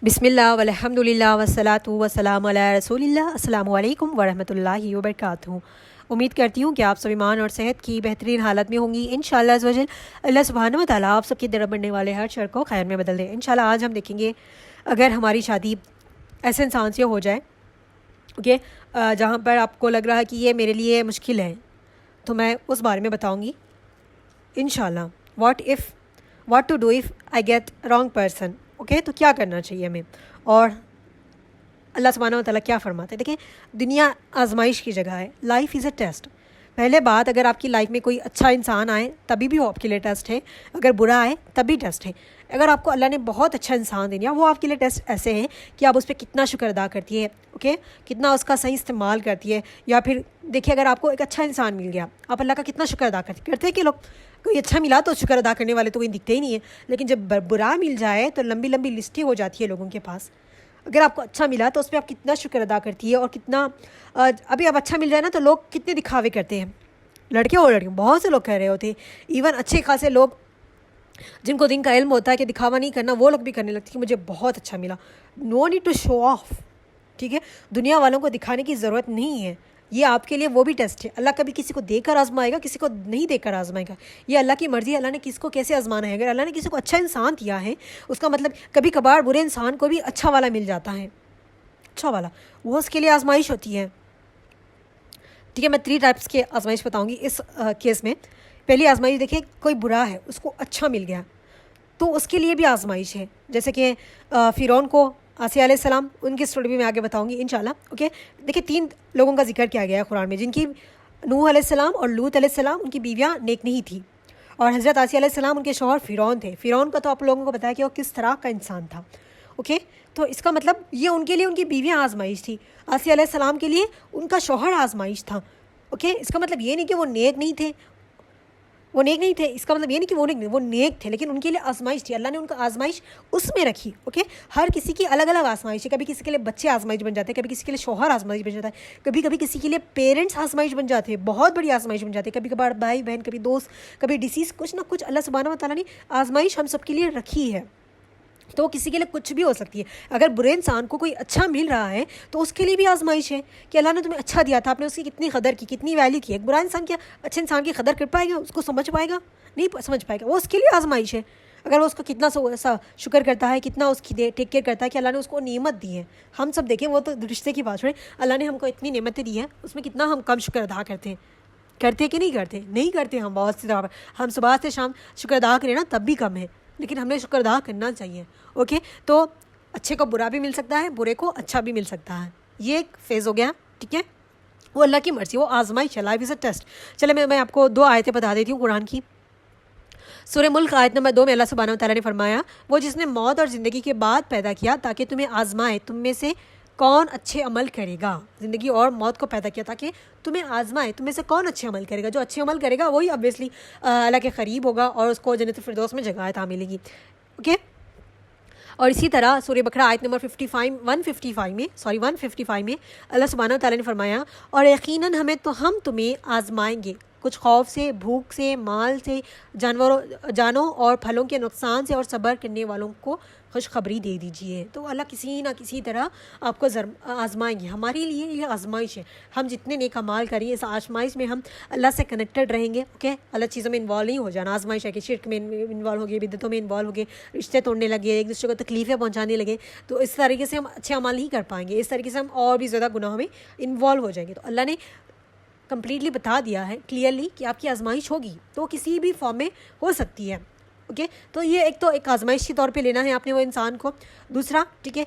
बिस्मिल्लाह वल्हम्दुलिल्लाह वस्सलातु वस्सलामु अला रसूलिल्लाह अस्सलामु अलैकुम वरहमतुल्लाहि वबरकातुहू। उम्मीद करती हूँ कि आप सब ईमान और सेहत की बेहतरीन हालत में होंगी। इंशाअल्लाह अज़्ज़ वजल अल्लाह सुब्हानहू व तआला आप सबकी तरफ बढ़ने वाले हर शर को खैर में बदल दे। इंशाअल्लाह आज हम देखेंगे अगर हमारी शादी ऐसे इंसान से हो जाए ओके जहाँ पर आपको लग रहा है कि ये मेरे लिए मुश्किल है, तो मैं उस बारे में बताऊँगी इंशाअल्लाह। What to do if I get wrong person. Okay, तो क्या करना चाहिए हमें और अल्लाह सुब्हानहू व तआला क्या फरमाते हैं। देखिए, दुनिया आजमाइश की जगह है, लाइफ इज़ अ टेस्ट। पहले बात, अगर आपकी लाइफ में कोई अच्छा इंसान आए तभी भी वो आपके लिए टेस्ट है, अगर बुरा आए तभी टेस्ट है। अगर आपको अल्लाह ने बहुत अच्छा इंसान दे दिया, वो आपके लिए टेस्ट ऐसे हैं कि आप उस पर कितना शुक्र अदा करती है, ओके, कितना उसका सही इस्तेमाल करती है। या फिर देखिए, अगर आपको एक अच्छा इंसान मिल गया, आप अल्लाह का कितना शुक्र अदा करते हैं कि लोग कोई अच्छा मिला तो शुक्र अदा करने वाले तो कोई दिखते ही नहीं है, लेकिन जब बुरा मिल जाए तो लंबी लंबी लिस्टें हो जाती है लोगों के पास। अगर आपको अच्छा मिला तो उस पर आप कितना शुक्र अदा करती है और कितना अभी अब अच्छा मिल जाए ना तो लोग कितने दिखावे करते हैं, लड़के और लड़कियों, बहुत से लोग कह रहे होते, इवन अच्छे खासे लोग जिनको दिन का इल्म होता है कि दिखावा नहीं करना, वो लोग भी करने लगते कि मुझे बहुत अच्छा मिला। No need to show off, ठीक है, दुनिया वालों को दिखाने की ज़रूरत नहीं है। ये आपके लिए वो भी टेस्ट है। अल्लाह कभी किसी को देकर आजमाएगा, किसी को नहीं देकर आजमाएगा, ये अल्लाह की मर्ज़ी है। अल्लाह ने किसको कैसे आजमाना है। अगर अल्लाह ने किसी को अच्छा इंसान दिया है, उसका मतलब कभी कभार बुरे इंसान को भी अच्छा वाला मिल जाता है, अच्छा वाला, वो उसके लिए आजमाइश होती है। ठीक है, मैं 3 टाइप्स के आजमाइश बताऊंगी इस केस में। पहली आजमाइश देखिए, कोई बुरा है, उसको अच्छा मिल गया तो उसके लिए भी आजमाइश है। जैसे कि फ़िरौन को आसिया अलैहिस्सलाम, उनकी स्टोरी भी मैं आगे बताऊंगी इंशाल्लाह। ओके, देखिए 3 लोगों का जिक्र किया गया है कुरान में, जिनकी नूह अलैहिस्सलाम और लूत अलैहिस्सलाम, उनकी बीवियाँ नेक नहीं थी, और हज़रत आसिया अलैहिस्सलाम उनके शौहर फ़िरौन थे। फ़िरौन का तो आप लोगों को बताया कि वो किस तरह का इंसान था। ओके, तो इसका मतलब ये उनके लिए उनकी बीवियाँ आजमाइश थी, आसिया अलैहिस्सलाम के लिए उनका शौहर आजमाइश था। ओके, इसका मतलब ये नहीं कि वो नेक नहीं थे, इसका मतलब ये नहीं कि वो नेक थे, लेकिन उनके लिए आजमाइश थी। अल्लाह ने उनका आजमाइश उसमें रखी। ओके, हर किसी की अलग अलग आजमाइश है। कभी किसी के लिए बच्चे आजमाइश बन जाते हैं, कभी किसी के लिए शौहर आजमाइश बन जाता है, कभी कभी किसी के लिए पेरेंट्स आजमाइश बन जाते हैं, बहुत बड़ी आजमाइश बन जाती है, कभी कभार भाई बहन, कभी दोस्त, कभी डिसीज़, कुछ ना कुछ अल्लाह सुब्हानहू व तआला ने आजमाइश हम सबके लिए रखी है। तो किसी के लिए कुछ भी हो सकती है। अगर बुरे इंसान को कोई अच्छा मिल रहा है तो उसके लिए भी आजमाइश है कि अल्लाह ने तुम्हें अच्छा दिया था, आपने उसकी कितनी कदर की, कितनी वैल्यू की। एक बुरा इंसान क्या अच्छे इंसान की कदर कर पाएगा, उसको समझ पाएगा? नहीं समझ पाएगा, वो उसके लिए आजमाइश है। अगर वो उसका कितना सा शुक्र करता है, कितना उसकी टेक केयर करता है कि अल्लाह ने उसको नेमत दी है। हम सब देखें, वो तो रिश्ते की बात छोड़े, अल्लाह ने हमको इतनी नेमतें दी हैं, उसमें कितना हम कम शुक्र अदा करते कि नहीं करते? नहीं करते हम बहुत सी तरह। हम सुबह से शाम शुक्र अदा करें ना तब भी कम है, लेकिन हमें शुक्र अदा करना चाहिए। ओके, तो अच्छे को बुरा भी मिल सकता है, बुरे को अच्छा भी मिल सकता है, ये एक फेज़ हो गया। ठीक है, वो अल्लाह की मर्ज़ी, वो आजमाइश है, लाइफ इज़ अ टेस्ट। चले मैं आपको 2 आयतें बता देती हूँ कुरान की। सूरह मुल्क आयत नंबर 2 में अल्लाह सुब्हानहू व तआला ने फरमाया, वो जिसने मौत और ज़िंदगी के बाद पैदा किया ताकि तुम्हें आजमाए तुम में से कौन अच्छे अमल करेगा। ज़िंदगी और मौत को पैदा किया ताकि तुम्हें आजमाए तुम में से कौन अच्छे अमल करेगा। जो अच्छे अमल करेगा वही ऑब्वियसली अल्लाह के करीब होगा और उसको जन्नत फिरदौस में जगह अता मिलेगी। ओके, और इसी तरह सूरह बकरा आयत नंबर 155 में अल्लाह सुब्हानहू व तआला ने फरमाया, और यकीनन हम तुम्हें आजमाएंगे, कुछ खौफ से, भूख से, माल से, जानों और फलों के नुकसान से, और सब्र करने वालों को खुशखबरी दे दीजिए। तो अल्लाह किसी ना किसी तरह आपको आजमाएंगे, हमारे लिए ये आजमाइश है। हम जितने नेक अमाल करें, इस आजमाइश में हम अल्लाह से कनेक्टेड रहेंगे। ओके, अलग चीज़ों में इन्वॉल्व नहीं हो जाना। आजमाइश है कि शिर्क में इन्वॉल्व हो गए, बिदअतों में इन्वॉल्व हो गए, रिश्ते तोड़ने लगे, एक दूसरे को तकलीफ़ें पहुँचाने लगे, तो इस तरीके से हम अच्छे अमाल नहीं कर पाएंगे, इस तरीके से हम और भी ज़्यादा गुनाहों में इन्वॉल्व हो जाएंगे। तो अल्लाह ने कंप्लीटली बता दिया है क्लियरली कि आपकी आजमाइश होगी, तो किसी भी फॉर्म में हो सकती है। ओके, तो ये एक आजमाइश के तौर पे लेना है आपने वो इंसान को। दूसरा, ठीक है,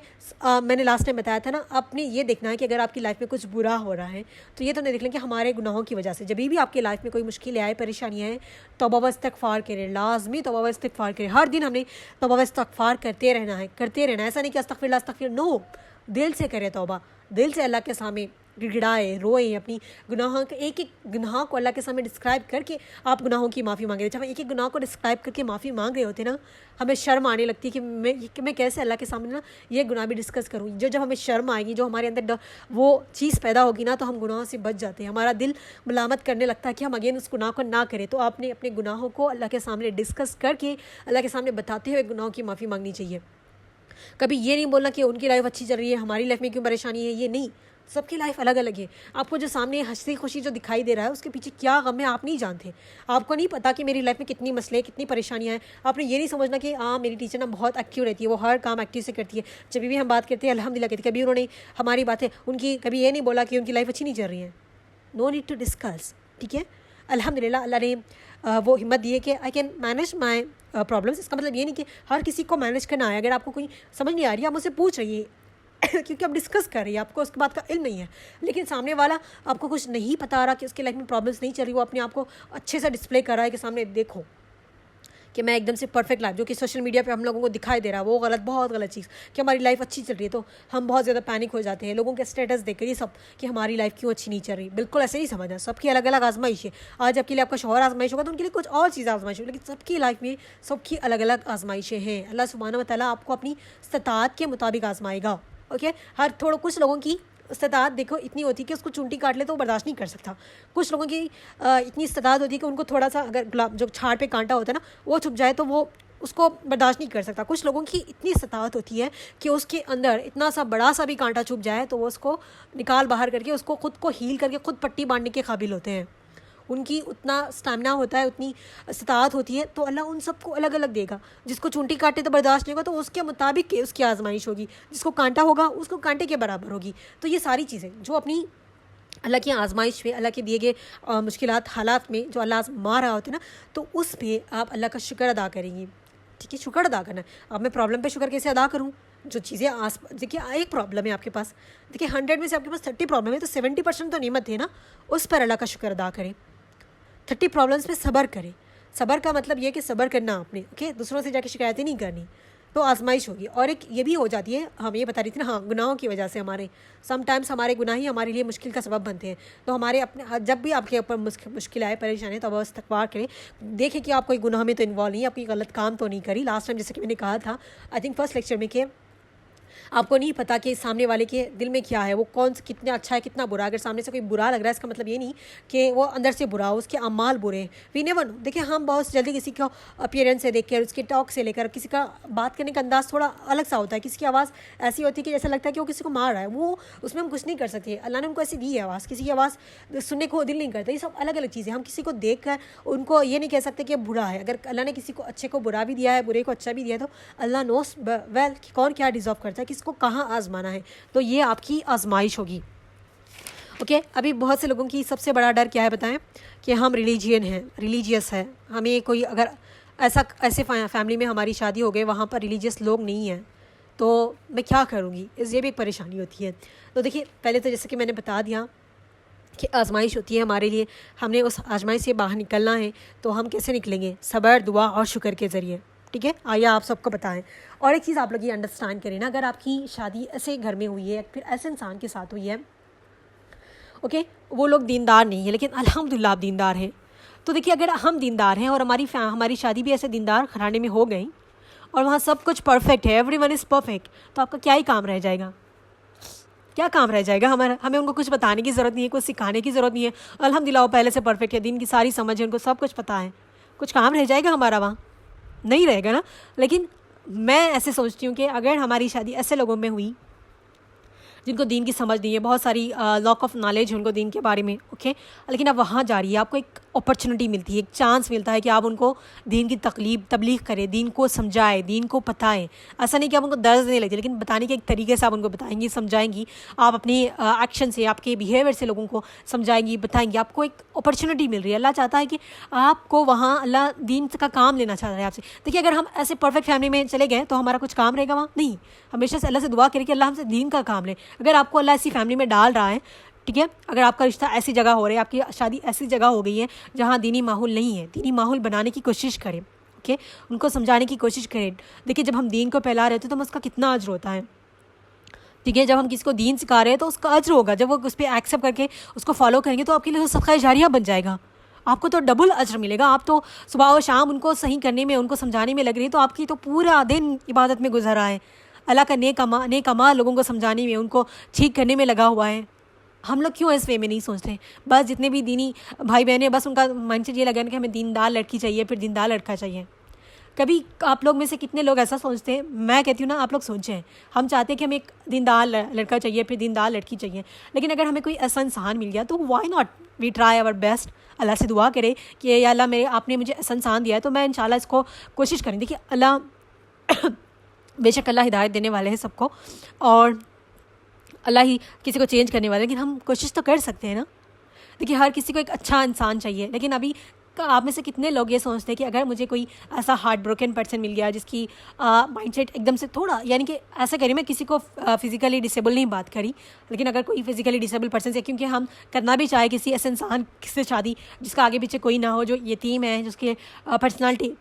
मैंने लास्ट टाइम बताया था ना, आपने ये देखना है कि अगर आपकी लाइफ में कुछ बुरा हो रहा है तो ये तो नहीं देख लें कि हमारे गुनाहों की वजह से। जब भी आपकी लाइफ में कोई मुश्किलें आए, परेशानियाँ आए, तौबा व इस्तिग़फ़ार करें, लाजमी तौबा व इस्तिग़फ़ार करें। हर दिन हमने तौबा व इस्तिग़फ़ार करते रहना है। ऐसा नहीं कि अस्तग़फ़िरुल्लाह, नो, दिल से करें तौबा, दिल से अल्लाह के सामने गिड़गिड़ाए, रोए, अपनी गुनाहों के एक एक गुनाह को अल्लाह के सामने डिस्क्राइब करके आप गुनाहों की माफ़ी मांगे। जब हम एक एक गुनाह को डिस्क्राइब करके माफ़ी मांग रहे होते ना, हमें शर्म आने लगती है कि मैं कैसे अल्लाह के सामने ना ये गुनाह भी डिस्कस करूँ। जब हमें शर्म आएगी, जो हमारे अंदर वो चीज़ पैदा होगी ना, तो हम गुनाहों से बच जाते हैं। हमारा दिल मलामत करने लगता है कि हम अगेन उस गुनाह को ना करें। तो आपने अपने गुनाहों को अल्लाह के सामने डिस्कस करके, अल्लाह के सामने बताते हुए गुनाहों की माफ़ी मांगनी चाहिए। कभी ये नहीं बोलना कि उनकी लाइफ अच्छी चल रही है, हमारी लाइफ में क्यों परेशानी है, ये नहीं। सबकी लाइफ अलग अलग है। आपको जो सामने हंसी खुशी जो दिखाई दे रहा है उसके पीछे क्या गम है आप नहीं जानते। आपको नहीं पता कि मेरी लाइफ में कितनी मसले, कितनी परेशानियां हैं। आपने ये नहीं समझना कि हाँ मेरी टीचर ना बहुत एक्टिव रहती है, वो हर काम एक्टिव से करती है, जब भी हम बात करते हैं अल्हम्दुलिल्लाह कहती है। कभी उन्होंने हमारी बातें उनकी कभी ये नहीं बोला कि उनकी लाइफ अच्छी नहीं चल रही है। नो नीड टू डिस्कस, ठीक है। अल्हम्दुलिल्लाह अल्लाह ने वो हिम्मत दी है कि I can manage my problems. इसका मतलब ये नहीं कि हर किसी को मैनेज करना है। अगर आपको कोई समझ नहीं आ रही, आप मुझसे पूछ रही है क्योंकि आप डिस्कस कर रही है, आपको उसके बात का इल्म नहीं है। लेकिन सामने वाला आपको कुछ नहीं पता आ रहा कि उसकी लाइफ में प्रॉब्लम्स नहीं चल रही, वो अपने आप को अच्छे से डिस्प्ले कर रहा है कि सामने देखो कि मैं एकदम से परफेक्ट लाइफ, जो कि सोशल मीडिया पे हम लोगों को दिखाई दे रहा है, वो गलत, बहुत गलत चीज़ कि हमारी लाइफ अच्छी चल रही है। तो हम बहुत ज़्यादा पैनिक हो जाते हैं लोगों के स्टेटस देखकर, ये सब कि हमारी लाइफ क्यों अच्छी नहीं चल रही। बिल्कुल ऐसे नहीं समझना। सबकी अलग अलग आजमाइश है। आज आपके लिए आपका शौहर आजमाइश होगा तो उनके लिए कुछ और चीज़ आजमाइश होगी, लेकिन सबकी लाइफ में सबकी अलग अलग आजमाइशें हैं। अल्लाह सुब्हानहू व तआला आपको अपनी इस्तिताअत के मुताबिक आजमाएगा। ओके, हर थोड़ा कुछ लोगों की इस्तिताअत देखो इतनी होती है कि उसको चूंटी काट ले तो वो बर्दाश्त नहीं कर सकता। कुछ लोगों की इतनी इस्तिताअत होती है कि उनको थोड़ा सा अगर गुलाब जो छाड़ पे कांटा होता है ना वो छुप जाए तो वो उसको बर्दाश्त नहीं कर सकता। कुछ लोगों की इतनी इस्तिताअत होती है कि उसके अंदर इतना सा बड़ा सा भी कांटा छुप जाए तो वो उसको निकाल बाहर करके उसको खुद को हील करके खुद पट्टी बांधने के काबिल होते हैं। उनकी उतना स्टैमिना होता है, उतनी इस्तिताअत होती है। तो अल्लाह उन सबको अलग अलग देगा। जिसको चूंटी काटे तो बर्दाश्त नहीं होगा तो उसके मुताबिक उसकी आजमाइश होगी। जिसको कांटा होगा उसको कांटे के बराबर होगी। तो ये सारी चीज़ें जो अपनी अल्लाह की आजमाइश में, अल्लाह के दिए गए मुश्किलात हालात में जो अल्लाह आजमा रहा होता है ना, तो उस पर आप अल्लाह का शुक्र अदा करेंगी। ठीक है, शुक्र अदा करना है। अब मैं प्रॉब्लम पे शुक्र कैसे अदा करूँ? जो चीज़ें आस देखिए, एक प्रॉब्लम है आपके पास, देखिए 100 में से आपके पास 30 प्रॉब्लम है तो 70% तो नेमत है ना, उस पर अल्लाह का शुक्र अदा करें। 30 प्रॉब्लम्स पे सब्र करें। सब्र का मतलब ये कि सब्र करना आपने, ओके, दूसरों से जाके शिकायतें नहीं करनी, तो आजमाइश होगी। और एक ये भी हो जाती है, हम ये बता रही थी ना, हाँ, गुनाहों की वजह से हमारे समटाइम्स हमारे गुनाह ही हमारे लिए मुश्किल का सबब बनते हैं। तो हमारे अपने जब भी आपके ऊपर मुश्किल आए, परेशानी, तो अब इस्तगफार करें। देखें कि आप कोई गुनाह में तो इन्वॉल्व नहीं है, आप कोई गलत काम तो नहीं करी। लास्ट टाइम जैसे कि मैंने कहा था, आई थिंक फर्स्ट लेक्चर में, कि आपको नहीं पता कि सामने वाले के दिल में क्या है, वो कौन सा कितना अच्छा है कितना बुरा। अगर सामने से कोई बुरा लग रहा है इसका मतलब ये नहीं कि वो अंदर से बुरा हो, उसके अमाल बुरे हैं। We never know. देखिए, हम बहुत जल्दी किसी को अपीयरेंस से देखकर, उसके टॉक से लेकर, किसी का बात करने का अंदाज़ थोड़ा अलग सा होता है। किसी की आवाज़ ऐसी होती है कि जैसा लगता है कि वो किसी को मार रहा है, वो उसमें हम कुछ नहीं कर सकते। अल्लाह ने उनको ऐसी दी है आवाज़, किसी की आवाज़ सुनने को दिल नहीं करता। ये सब अलग अलग चीज़ें। हम किसी को देख कर उनको ये नहीं कह सकते कि बुरा है। अगर अल्लाह ने किसी को अच्छे को बुरा भी दिया है, बुरे को अच्छा भी दिया है, तो अल्लाह नोस वेल कि कौन क्या डिज़र्व करता है, किसको कहाँ आजमाना है। तो ये आपकी आजमाइश होगी। ओके, अभी बहुत से लोगों की सबसे बड़ा डर क्या है बताएं, कि हम रिलीजियस है। हमें कोई अगर ऐसे फैमिली में हमारी शादी हो गई, वहाँ पर रिलीजियस लोग नहीं हैं, तो मैं क्या करूँगी, ये भी एक परेशानी होती है। तो देखिए, पहले तो जैसे कि मैंने बता दिया कि आजमाइश होती है हमारे लिए, हमने उस आजमाइश से बाहर निकलना है। तो हम कैसे निकलेंगे? सब्र, दुआ और शुक्र के ज़रिए। ठीक है, आइए आप सबको बताएं। और एक चीज़ आप लोग ये अंडरस्टैंड करें ना, अगर आपकी शादी ऐसे घर में हुई है, फिर ऐसे इंसान के साथ हुई है, ओके, वो लोग दीनदार नहीं है लेकिन अल्हम्दुलिल्लाह आप दीनदार हैं, तो देखिए, अगर हम दीनदार हैं और हमारी शादी भी ऐसे दीनदार घराने में हो गई और वहाँ सब कुछ परफेक्ट है, एवरीवन इज़ परफेक्ट, तो आपका क्या ही काम रह जाएगा? क्या काम रह जाएगा? हमें उनको कुछ बताने की ज़रूरत नहीं है, कुछ सिखाने की ज़रूरत नहीं है। अल्हम्दुलिल्लाह वो पहले से परफेक्ट है, दीन की सारी समझ है, उनको सब कुछ पता है। कुछ काम रह जाएगा हमारा? वहाँ नहीं रहेगा ना। लेकिन मैं ऐसे सोचती हूँ कि अगर हमारी शादी ऐसे लोगों में हुई जिनको दीन की समझ नहीं है, बहुत सारी लॉक ऑफ नॉलेज है उनको दीन के बारे में, ओके, लेकिन अब वहाँ जा रही है, आपको एक अपॉर्चुनिटी मिलती है, एक चांस मिलता है कि आप उनको दीन की तबलीग करें, दीन को समझाएं, दीन को बताएं। ऐसा नहीं कि आप उनको दर्द देने लगे, लेकिन बताने के एक तरीके से आप उनको बताएंगी, समझाएंगी। आप अपनी एक्शन से, आपके बिहेवियर से लोगों को समझाएंगी, बताएंगी। आपको एक अपॉर्चुनिटी मिल रही है। अल्लाह चाहता है कि आपको वहाँ, अल्लाह दीन का काम लेना चाह रहा है आपसे। देखिए, अगर हम ऐसे परफेक्ट फैमिली में चले गए तो हमारा कुछ काम रहेगा वहाँ? नहीं। हमेशा से अल्लाह से दुआ करें कि अल्लाह हमसे दीन का काम ले। अगर आपको अल्लाह ऐसी फैमिली में डाल रहा है, ठीक है, अगर आपका रिश्ता ऐसी जगह हो रहा है, आपकी शादी ऐसी जगह हो गई है जहाँ दीनी माहौल नहीं है, दीनी माहौल बनाने की कोशिश करें, ओके, उनको समझाने की कोशिश करें। देखिए, जब हम दीन को फैला रहे होते हैं तो उसका कितना अज्र होता है, ठीक है। जब हम किसी को दीन सिखा रहे हैं तो उसका अज्र होगा, जब वो उस पर एक्सेप्ट करके उसको फॉलो करेंगे तो आपके लिए सदका जारिया बन जाएगा, आपको तो डबल अज्र मिलेगा। आप तो सुबह और शाम उनको सही करने में, उनको समझाने में लग रही है, तो आपकी तो पूरा दिन इबादत में गुजर रहा है, अल्लाह का नेक अमाल लोगों को समझाने में, उनको ठीक करने में लगा हुआ है। हम लोग क्यों इस वे में नहीं सोचते? बस जितने भी दीनी भाई बहन हैं, बस उनका माइंडसेट ये लगा कि हमें दीनदार लड़की चाहिए, फिर दीनदार लड़का चाहिए। कभी आप लोग में से कितने लोग ऐसा सोचते हैं, मैं कहती हूँ ना, आप लोग सोचें, हम चाहते हैं कि हमें एक दीनदार लड़का चाहिए, फिर दीनदार लड़की चाहिए, लेकिन अगर हमें कोई ऐसा इंसान मिल गया तो why not we try our best. Allah से दुआ करें कि या अल्लाह मेरे आपने मुझे ऐसा इंसान दिया है तो मैं इंशाल्लाह इसको कोशिश करें। देखिए अल्लाह बेशक अल्लाह हिदायत देने वाले हैं सबको, और अल्लाह ही किसी को चेंज करने वाले, लेकिन हम कोशिश तो कर सकते हैं ना। देखिए हर किसी को एक अच्छा इंसान चाहिए, लेकिन अभी आप में से कितने लोग ये सोचते हैं कि अगर मुझे कोई ऐसा हार्ट ब्रोकन पर्सन मिल गया जिसकी माइंडसेट एकदम से थोड़ा, यानी कि ऐसा करिए, मैं किसी को फिजिकली डिसेबल नहीं बात करी, लेकिन अगर कोई फिजिकली डिसेबल पर्सन से, क्योंकि हम करना भी चाहे किसी ऐसे इंसान से शादी जिसका आगे पीछे कोई ना हो, जो यतीम है, जिसके पर्सनालिटी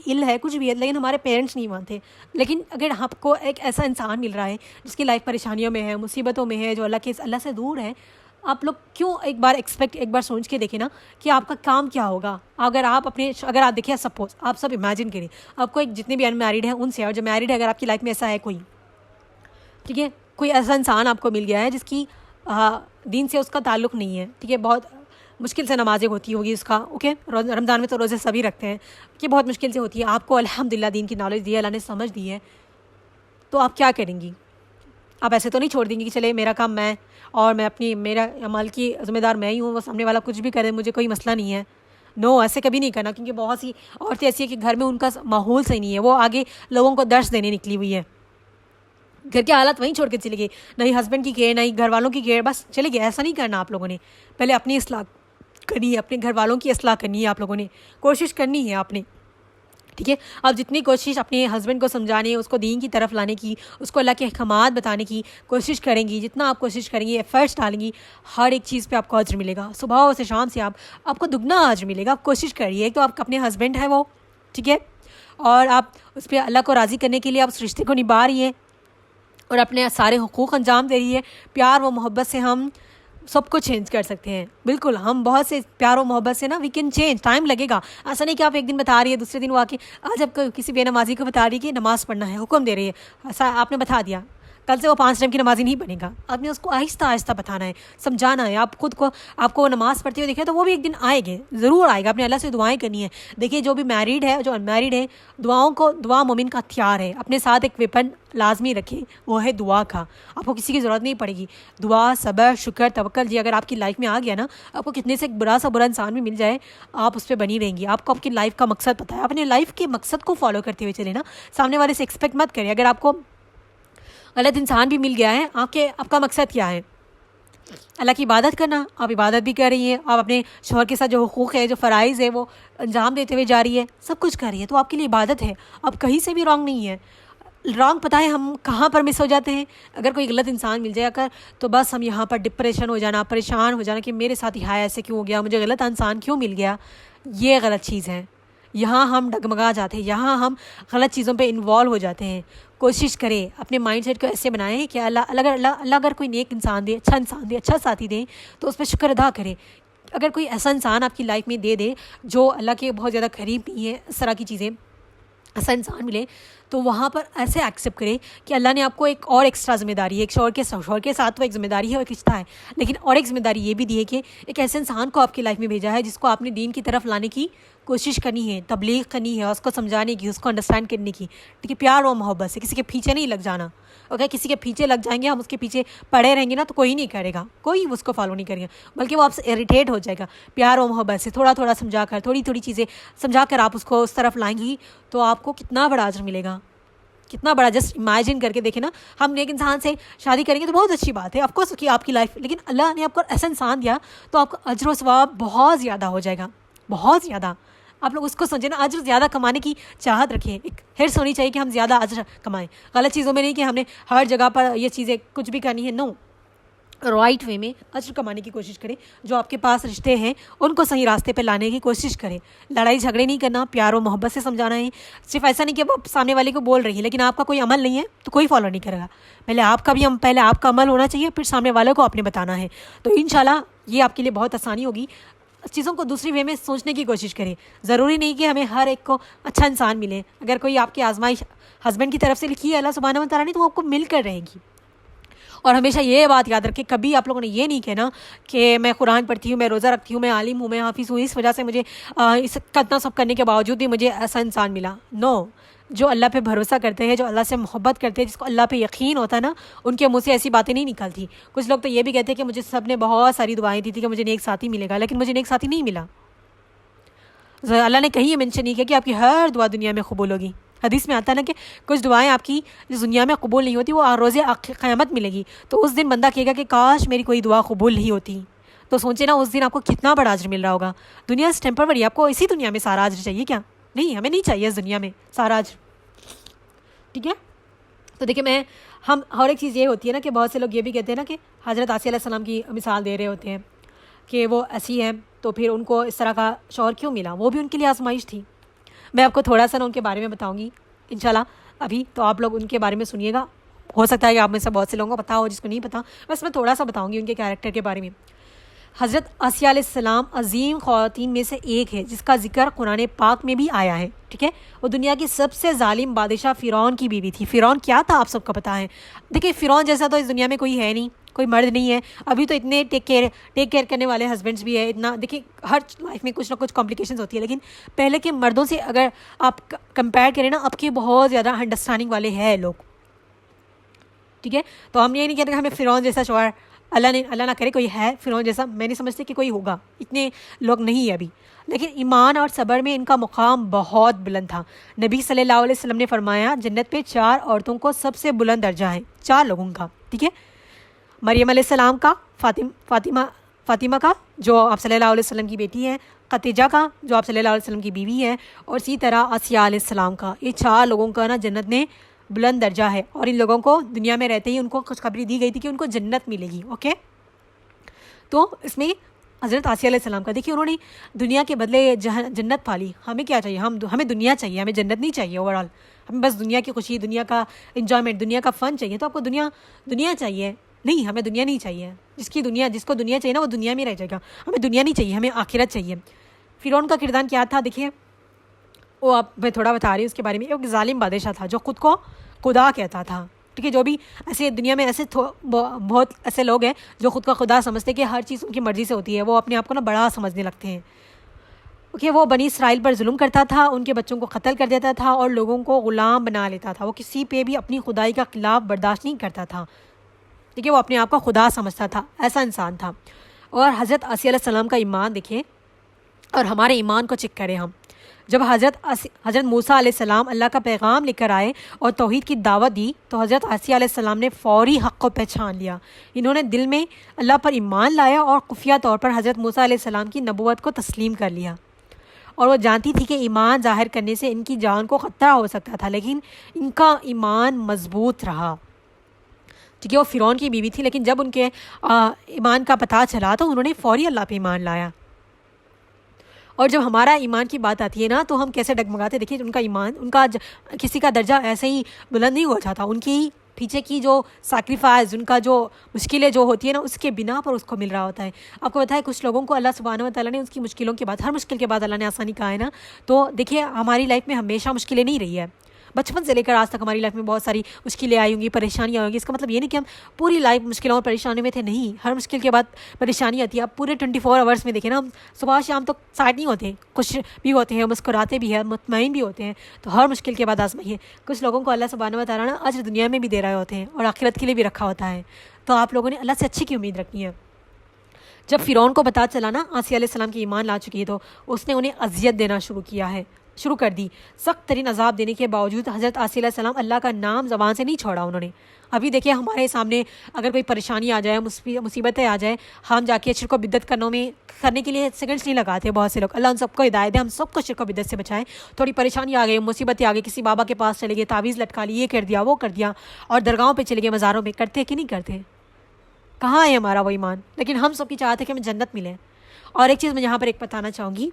इल है, कुछ भी है, लेकिन हमारे पेरेंट्स नहीं मानते, लेकिन अगर आपको एक ऐसा इंसान मिल रहा है जिसकी लाइफ परेशानियों में है, मुसीबतों में है, जो अल्लाह से दूर है, आप लोग क्यों एक बार सोच के देखें ना कि आपका काम क्या होगा। अगर आप देखिए, सपोज आप सब इमेजिन करें, आपको एक जितने भी अनमैरिड हैं उनसे, और जो मैरिड है, अगर आपकी लाइफ में ऐसा है कोई, ठीक है, कोई ऐसा इंसान आपको मिल गया है जिसकी दीन से उसका ताल्लुक़ नहीं है, ठीक है, बहुत मुश्किल से नमाज़ें होती होगी उसका, ओके, रमज़ान में तो रोज़े सभी रखते हैं, कि बहुत मुश्किल से होती है, आपको अल्हम्दुलिल्लाह दीन की नॉलेज दी है, अल्लाह ने समझ दी है, तो आप क्या करेंगी? आप ऐसे तो नहीं छोड़ देंगी कि चले मेरा काम मैं, और मेरा अमल की ज़िम्मेदार मैं ही हूँ, वो सामने वाला कुछ भी करे मुझे कोई मसला नहीं है। नो, ऐसे कभी नहीं करना, क्योंकि बहुत सी औरतें ऐसी है कि घर में उनका माहौल सही नहीं है, वो आगे लोगों को दर्श देने निकली हुई है, घर के हालात वहीं छोड़ के चले गए, नहीं हस्बैंड की केयर, नहीं घर वालों की केयर, बस चले गए। ऐसा नहीं करना आप लोगों ने, पहले अपनी इस्लाह करनी है, अपने घर वालों की इस्लाह करनी है, आप लोगों ने कोशिश करनी है आपने, ठीक है। आप जितनी कोशिश अपने हस्बैंड को समझाने, उसको दीन की तरफ लाने की, उसको अल्लाह के अहकामात बताने की कोशिश करेंगी, जितना आप कोशिश करेंगी, एफर्ट्स डालेंगी, हर एक चीज़ पे आपको अज्र मिलेगा, सुबह से शाम से आपको दुगना अज्र मिलेगा। आप कोशिश करिए, तो आपका अपने हस्बैंड है वो, ठीक है, और आप उस पर अल्लाह को राज़ी करने के लिए आप उस रिश्ते को निभा रही हैं और अपने सारे हुकूक़ अंजाम दे रही है। प्यार व मोहब्बत से हम सब कुछ चेंज कर सकते हैं, बिल्कुल, हम बहुत से प्यार और मोहब्बत से ना वी कैन चेंज। टाइम लगेगा, ऐसा नहीं कि आप एक दिन बता रही है, दूसरे दिन वो आके, आज आप किसी बेनमाजी को बता रही है कि नमाज़ पढ़ना है, हुक्म दे रही है, ऐसा आपने बता दिया, कल से वो 5 टाइम की नमाज़ी नहीं बनेगा। आपने उसको आहिस्ता आहिस्ता बताना है, समझाना है। आप खुद को आपको नमाज़ पढ़ते हुए देखे तो वो भी एक दिन आएंगे, ज़रूर आएगा। अपने अल्लाह से दुआएं करनी है। देखिए जो भी मैरिड है, जो अनमैरिड है, दुआ मोमिन का हथियार है। अपने साथ एक वेपन लाजमी रखें, वो है दुआ का। आपको किसी की ज़रूरत नहीं पड़ेगी। दुआ, सब्र, शुक्र, तवक्कल जी अगर आपकी लाइफ में आ गया ना, आपको कितने से एक बुरा इंसान भी मिल जाए, आप उस पर बनी रहेंगी। आपको आपकी लाइफ का मकसद पता है, अपने लाइफ के मकसद को फॉलो करते हुए चले ना, सामने वाले से एक्सपेक्ट मत करें। अगर आपको गलत इंसान भी मिल गया है, आपका मकसद क्या है? अल्लाह की इबादत करना। आप इबादत भी कर रही हैं, आप अपने शौहर के साथ जो हुकूक़ है, जो फ़राइज़ है, वो अंजाम देते हुए जा रही है, सब कुछ कर रही है, तो आपके लिए इबादत है। अब कहीं से भी रॉन्ग नहीं है। रॉन्ग पता है हम कहाँ पर मिस हो जाते हैं? अगर कोई गलत इंसान मिल जाए कर, तो बस हम यहाँ पर डिप्रेशन हो जाना, परेशान हो जाना कि मेरे साथ ही हाय ऐसे क्यों हो गया, मुझे गलत इंसान क्यों मिल गया। ये गलत चीज़ है। यहाँ हम डगमगा जाते हैं, यहाँ हम गलत चीज़ों पे इन्वॉल्व हो जाते हैं। कोशिश करें अपने माइंडसेट को ऐसे बनाएं कि अल्लाह अगर कोई नेक इंसान दे, अच्छा इंसान दे, अच्छा साथी दे, तो उस पर शुक्र अदा करें। अगर कोई ऐसा इंसान आपकी लाइफ में दे जो अल्लाह के बहुत ज़्यादा करीब नहीं है, इस तरह की चीज़ें, ऐसा इंसान मिले, तो वहाँ पर ऐसे एक्सेप्ट करें कि अल्लाह ने आपको एक और एक्स्ट्रा ज़िम्मेदारी है। एक शौहर के साथ तो एक ज़िम्मेदारी है और एक रिश्ता है, लेकिन और एक ज़िम्मेदारी ये भी दी है कि एक ऐसे इंसान को आपकी लाइफ में भेजा है जिसको आपने दीन की तरफ लाने की कोशिश करनी है, तबलीग करनी है, उसको समझाने की, उसको अंडरस्टैंड करने की, ठीक है, प्यार और मोहब्बत से। किसी के पीछे नहीं लग जाना। अगर किसी के पीछे लग जाएंगे, हम उसके पीछे पड़े रहेंगे ना, तो कोई नहीं करेगा, कोई उसको फॉलो नहीं करेगा, बल्कि वो आपसे इरिटेट हो जाएगा। प्यार और मोहब्बत से थोड़ा थोड़ा समझाकर, थोड़ी थोड़ी चीज़ें समझाकर आप उसको उस तरफ लाएंगी, तो आपको कितना बड़ा अजर मिलेगा, कितना बड़ा। जस्ट इमेजिन करके देखें ना, हम एक इंसान से शादी करेंगे तो बहुत अच्छी बात है, ऑफकोर्स कि आपकी लाइफ, लेकिन अल्लाह ने आपको ऐसा इंसान दिया तो आपका अजर व सवाब बहुत ज़्यादा हो जाएगा, बहुत ज़्यादा। आप लोग उसको समझे ना, अजर ज़्यादा कमाने की चाहत रखें, एक हिर्स होनी चाहिए कि हम ज़्यादा अजर कमाएं। गलत चीज़ों में नहीं कि हमने हर जगह पर ये चीज़ें कुछ भी करनी है, नो, राइट वे में अजर कमाने की कोशिश करें। जो आपके पास रिश्ते हैं उनको सही रास्ते पे लाने की कोशिश करें। लड़ाई झगड़े नहीं करना, प्यार और मोहब्बत से समझाना है। सिर्फ ऐसा नहीं कि वो सामने वाले को बोल रही है लेकिन आपका कोई अमल नहीं है, तो कोई फॉलो नहीं करेगा। पहले आपका अमल होना चाहिए, फिर सामने वालों को आपने बताना है। तो इंशाल्लाह ये आपके लिए बहुत आसानी होगी। चीज़ों को दूसरी वे में सोचने की कोशिश करें। ज़रूरी नहीं कि हमें हर एक को अच्छा इंसान मिले। अगर कोई आपकी आजमाइश हस्बैंड की तरफ से लिखी है अल्लाह सुब्हानहू व तआला ने, तो वो आपको मिल कर रहेगी। और हमेशा ये बात याद रखें, कभी आप लोगों ने ये नहीं कहना कि मैं कुरान पढ़ती हूँ, मैं रोज़ा रखती हूँ, मैं आलिम हूँ, मैं हाफिज़ हूँ, इस वजह से मुझे इस इतना सब करने के बावजूद भी मुझे ऐसा इंसान मिला। नो, जो अल्लाह पे भरोसा करते हैं, जो अल्लाह से मोहब्बत करते हैं, जिसको अल्लाह पे यकीन होता है ना, उनके मुँह से ऐसी बातें नहीं निकलती। कुछ लोग तो ये भी कहते हैं कि मुझे सब ने बहुत सारी दुआएं दी थी कि मुझे नेक साथी मिलेगा, लेकिन मुझे नेक साथी नहीं मिला। अल्लाह ने कहीं ये मेंशन नहीं किया कि आपकी हर दुआ दुनिया में कबूल होगी। हदीस में आता है ना कि कुछ दुआएं आपकी जो दुनिया में कबूल नहीं होती, वो रोज़े क़यामत मिलेगी। तो उस दिन बंदा कहेगा कि काश मेरी कोई दुआ कबूल नहीं होती। तो सोचे ना उस दिन आपको कितना बड़ा अज्र मिल रहा होगा। दुनिया से टेम्पररी, आपको इसी दुनिया में सारा अज्र चाहिए क्या? नहीं, हमें नहीं चाहिए इस दुनिया में सारा अज्र। ठीक है, तो देखिए हम हर एक चीज़ ये होती है ना कि बहुत से लोग ये भी कहते हैं ना कि हज़रत आसिया अलैहिस्सलाम की मिसाल दे रहे होते हैं कि वो ऐसी है, तो फिर उनको इस तरह का शौहर क्यों मिला? वो भी उनके लिए आजमाइश थी। मैं आपको थोड़ा सा ना उनके बारे में बताऊंगी इंशाल्लाह अभी, तो आप लोग उनके बारे में सुनिएगा। हो सकता है कि आप में से बहुत से लोगों को पता हो, जिसको नहीं पता बस मैं थोड़ा सा बताऊंगी उनके कैरेक्टर के बारे में। हज़रत आसिया अलैहिस्सलाम अजीम ख़वातीन में से एक है जिसका जिक्र कुरान पाक में भी आया है। ठीक है, वो दुनिया की सबसे जालिम बादशाह फ़िरौन की बीवी थी। फ़िरौन क्या था आप सबको पता है। देखिए, फ़िरौन जैसा तो इस दुनिया में कोई है नहीं, कोई मर्द नहीं है। अभी तो इतने टेक केयर करने वाले हस्बैंड्स भी है। इतना देखिए, हर लाइफ में कुछ ना कुछ कॉम्प्लिकेशंस होती है, लेकिन पहले के मर्दों से अगर आप कंपेयर करें ना, अब के बहुत ज़्यादा अंडरस्टैंडिंग वाले हैं लोग। ठीक है, तो हम ये नहीं कहते कि हमें फ़िरौन जैसा शौहर, अल्लाह ना करे कोई है फ़िरौन जैसा, मैं नहीं समझती कि कोई होगा, इतने लोग नहीं है अभी। लेकिन ईमान और सब्र में इनका मुकाम बहुत बुलंद था। नबी सल्लल्लाहु अलैहि वसल्लम ने फरमाया, जन्नत पे 4 औरतों को सबसे बुलंद दर्जा है, 4 लोगों का। ठीक है, मरियम अलैहिस्सलाम का, फ़ातिमा का जो आप सल्लल्लाहु अलैहि वसल्लम की बेटी है, खतीजा का जो आप सल्लल्लाहु अलैहि वसल्लम की बीवी है, और इसी तरह आसिया अलैहिस्सलाम का। ये 4 लोगों का ना जन्नत में बुलंद दर्जा है, और इन लोगों को दुनिया में रहते ही उनको खुशखबरी दी गई थी कि उनको जन्नत मिलेगी। ओके, तो इसमें हज़रत आसिया अलैहिस्सलाम का देखिए, उन्होंने दुनिया के बदले जन्नत पाली। हमें क्या चाहिए? हमें दुनिया चाहिए, हमें जन्नत नहीं चाहिए। ओवरऑल हमें बस दुनिया की खुशी, दुनिया का इंजॉयमेंट, दुनिया का फ़न चाहिए। तो आपको दुनिया चाहिए? नहीं, हमें दुनिया नहीं चाहिए। जिसको दुनिया चाहिए ना, वो दुनिया में रह जाएगा। हमें दुनिया नहीं चाहिए, हमें आखिरत चाहिए। फ़िरौन का किरदार क्या था देखिए, वो आप मैं थोड़ा बता रही हूँ उसके बारे में। एक जालिम बादशाह था जो खुद को खुदा कहता था। ठीक है, जो भी ऐसे दुनिया में ऐसे बहुत ऐसे लोग हैं जो खुद का खुदा समझते हैं कि हर चीज़ उनकी मर्ज़ी से होती है, वो अपने आप को ना बड़ा समझने लगते हैं। ओके, वो बनी इसराइल पर जुल्म करता था, उनके बच्चों को कत्ल कर देता था और लोगों को ग़ुलाम बना लेता था। वो किसी पे भी अपनी खुदाई का खिलाफ बर्दाश्त नहीं करता था। ठीक है, वो अपने आप को खुदा समझता था, ऐसा इंसान था। और हज़रत आसिया अलैहिस्सलाम का ईमान देखें और हमारे ईमान को चेक करें हम। जब हज़रत मूसा अलैहिस्सलाम अल्लाह का पैगाम लेकर आए और तौहीद की दावत दी, तो हज़रत आसिया अलैहिस्सलाम ने फ़ौरी हक़ को पहचान लिया। इन्होंने दिल में अल्लाह पर ईमान लाया और खुफिया तौर पर हज़रत मूसा अलैहिस्सलाम की नबूवत को तस्लीम कर लिया। और वो जानती थी कि ईमान ज़ाहिर करने से इनकी जान को ख़तरा हो सकता था, लेकिन इनका ईमान मजबूत रहा। ठीक है, वो फ़िरौन की बीवी थी, लेकिन जब उनके ईमान का पता चला तो उन्होंने फ़ौरी अल्लाह पे ईमान लाया। और जब हमारा ईमान की बात आती है ना, तो हम कैसे डगमगाते। देखिए, उनका ईमान, किसी का दर्जा ऐसे ही बुलंद नहीं हो जाता। उनकी पीछे की जो सैक्रिफाइस, उनका जो मुश्किलें जो होती है ना, उसके बिना पर उसको मिल रहा होता है। आपको पता है, कुछ लोगों को अल्लाह सुब्हानहू व तआला ने उसकी मुश्किलों के बाद, हर मुश्किल के बाद अल्लाह ने आसानी कहा है ना। तो देखिए, हमारी लाइफ में हमेशा मुश्किलें नहीं रही है। बचपन से लेकर आज तक हमारी लाइफ में बहुत सारी मुश्किलें आई होंगी, परेशानियाँ होंगी। इसका मतलब ये नहीं कि हम पूरी लाइफ मुश्किलों और परेशानियों में थे, नहीं। हर मुश्किल के बाद परेशानी आती है। आप पूरे 24 आवर्स में देखें ना, हम सुबह शाम तो साइड नहीं होते, खुश भी होते हैं, मुस्कुराते भी हैं, मुतमईन भी होते हैं। तो हर मुश्किल के बाद आजमाइए। कुछ लोगों को अल्लाह सुब्हानहू व तआला ना अज्र दुनिया में भी दे रहे होते हैं और आखिरत के लिए भी रखा होता है। तो आप लोगों ने अल्लाह से अच्छी की उम्मीद रखनी है। जब फ़िरौन को पता चला ना आसिया अलैहिस्सलाम की ईमान ला चुकी है, तो उसने उन्हें अजियत देना शुरू कर दी। सख्त तरीन अजाब देने के बावजूद हज़रत आसिया अलैहिस्सलाम अल्लाह का नाम ज़बान से नहीं छोड़ा उन्होंने। अभी देखिए, हमारे सामने अगर कोई परेशानी आ जाए, मुसीबतें आ जाए, हम जाके शिर्क व बिद्दत करने के लिए सेकंड्स नहीं लगाते बहुत से लोग। अल्लाह उन सबको हिदायत दे, हम सबको शिर्क व बिद्दत से बचाएं। थोड़ी परेशानी आ गई, मुसीबतें आ गई, किसी बाबा के पास चले गए, तावीज़ लटका ली, ये कर दिया, वो कर दिया, और दरगाहों पर चले गए, मज़ारों में। करते कि नहीं करते? कहाँ है हमारा वो ईमान? लेकिन हम सबकी चाहते हैं कि हमें जन्नत मिले। और एक चीज़ मैं यहाँ पर एक बताना चाहूँगी,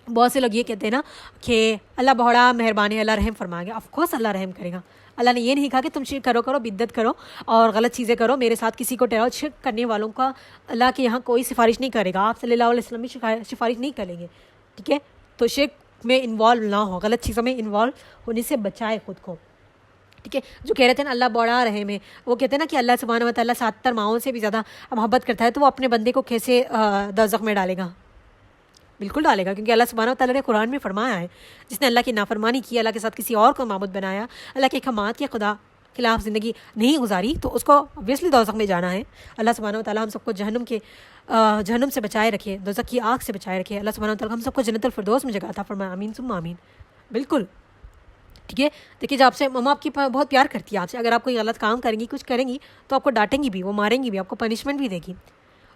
बहुत से लोग ये कहते हैं ना कि अल्लाह बड़ा मेहरबान है, अल्लाह रहम फरमाएगा। ऑफकोर्स अल्लाह रहम करेगा। अल्लाह ने ये नहीं कहा कि तुम शिर्क करो बिद्दत करो और गलत चीज़ें करो, मेरे साथ किसी को ठहराओ। शिर्क करने वालों का अल्लाह के यहाँ कोई सिफारिश नहीं करेगा। आप सल्लल्लाहु अलैहि वसल्लम भी सिफारिश नहीं करेंगे। ठीक है, तो शिर्क में इन्वॉल्व ना हो, गलत चीज़ों में इन्वॉल्व होने से बचाए खुद को। ठीक है। जो कह रहे थे ना अल्लाह बड़ा रहे में, वो कहते हैं ना कि अल्लाह सुब्हानहू व तआला 70 माओं से भी ज़्यादा मोहब्बत करता है, तो वो अपने बंदे को कैसे दोज़ख में डालेगा? बिल्कुल डालेगा, क्योंकि अल्लाह सुब्हानहू व तआला ने कुरान में फरमाया है, जिसने अल्लाह की नाफरमानी की, अल्लाह के साथ किसी और को माबूद बनाया, अल्लाह के अहकामात के खुदा खिलाफ ज़िंदगी नहीं गुजारी, तो उसको ऑब्वियसली दोज़ख में जाना है। अल्लाह सुब्हानहू व तआला हम सबको जहन्नुम से बचाए रखे, दोज़ख की आग से बचाए रखे। अल्लाह सुब्हानहू व तआला हम सबको जन्नतुल फिरदौस में जगह अता फरमाए, आमीन सुम्मा आमीन। बिल्कुल ठीक है। देखिए, जब आपसे मम्मा आपकी बहुत प्यार करती है आपसे, अगर आप कोई गलत काम करेंगी, कुछ करेंगी, तो आपको डांटेंगी भी, वो मारेंगी भी, आपको पनिशमेंट भी देगी।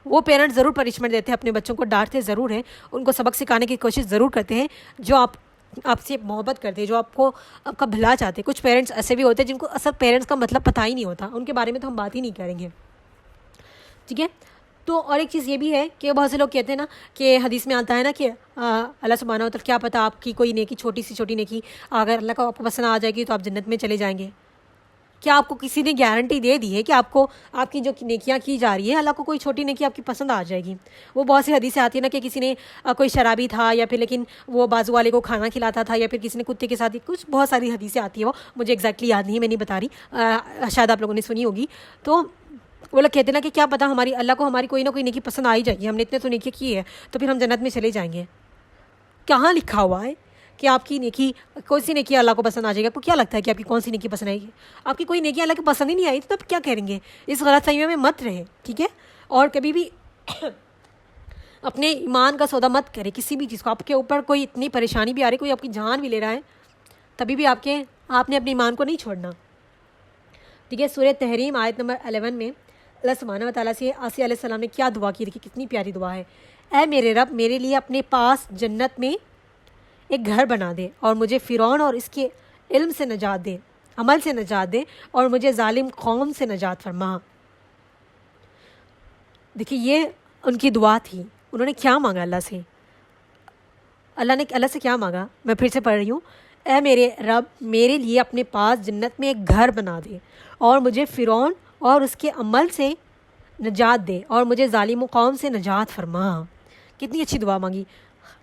वो पेरेंट्स ज़रूर पनिशमेंट देते हैं अपने बच्चों को, डांटते ज़रूर हैं, उनको सबक सिखाने की कोशिश ज़रूर करते हैं, जो आपसे मोहब्बत करते हैं, जो आपका भला चाहते हैं। कुछ पेरेंट्स ऐसे भी होते हैं जिनको असल पेरेंट्स का मतलब पता ही नहीं होता, उनके बारे में तो हम बात ही नहीं करेंगे। ठीक है। तो और एक चीज़ ये भी है कि बहुत से लोग कहते हैं ना कि हदीस में आता है ना कि अल्लाह सुब्हानहू व तआला, क्या पता आपकी कोई नेकी, छोटी सी छोटी नेकी अगर अल्लाह को आपको पसंद आ जाएगी तो आप जन्नत में चले जाएंगे। क्या आपको किसी ने गारंटी दे दी है कि आपको आपकी जो नेकियां की जा रही है, अल्लाह को कोई छोटी नेकी आपकी पसंद आ जाएगी? वो बहुत सी हदीसें आती है ना कि किसी ने कोई शराबी था, या फिर लेकिन वो बाजू वाले को खाना खिलाता था, या फिर किसी ने कुत्ते के साथ, कुछ बहुत सारी हदीसें आती है, वो मुझे एग्जैक्टली याद नहीं है, मैं नहीं बता रही, शायद आप लोगों ने सुनी होगी। तो वो लोग कहते हैं ना कि क्या पता हमारी अल्लाह को हमारी कोई ना कोई नेकी पसंद आ ही जाएगी, हमने इतने तो नेकी की है, तो फिर हम जन्नत में चले जाएंगे। कहाँ लिखा हुआ है कि आपकी नेकी, कौन सी नेकी अल्लाह को पसंद आ जाएगी? आपको क्या लगता है कि आपकी कौन सी नेकी पसंद आएगी? आपकी कोई नेकी अल्लाह को पसंद ही नहीं आई, तो तब क्या करेंगे? इस गलतफहमी में मत रहे, ठीक है। और कभी भी अपने ईमान का सौदा मत करें किसी भी चीज़ को। आपके ऊपर कोई इतनी परेशानी भी आ रही, कोई आपकी जान भी ले रहा है, तभी भी आपने अपने ईमान को नहीं छोड़ना, ठीक है। सूरह तहरीम आयत नंबर 11 में अल्लाह सुब्हानहू व तआला से आसिया अलैहिस्सलाम ने क्या दुआ की? देखिए कितनी प्यारी दुआ है। ऐ मेरे रब, मेरे लिए अपने पास जन्नत में एक घर बना दे, और मुझे फ़िरौन और इसके इल्म से नजात दे, अमल से नजात दे, और मुझे जालिम कौम से नजात फरमा। देखिए, ये उनकी दुआ थी। उन्होंने क्या मांगा अल्लाह से? अल्लाह ने अल्लाह से क्या मांगा? मैं फिर से पढ़ रही हूँ। ऐ मेरे रब, मेरे लिए अपने पास जन्नत में एक घर बना दे, और मुझे फ़िरौन और उसके अमल से नजात दे, और मुझे ज़ालिम कौम से नजात फरमा। कितनी अच्छी दुआ मांगी।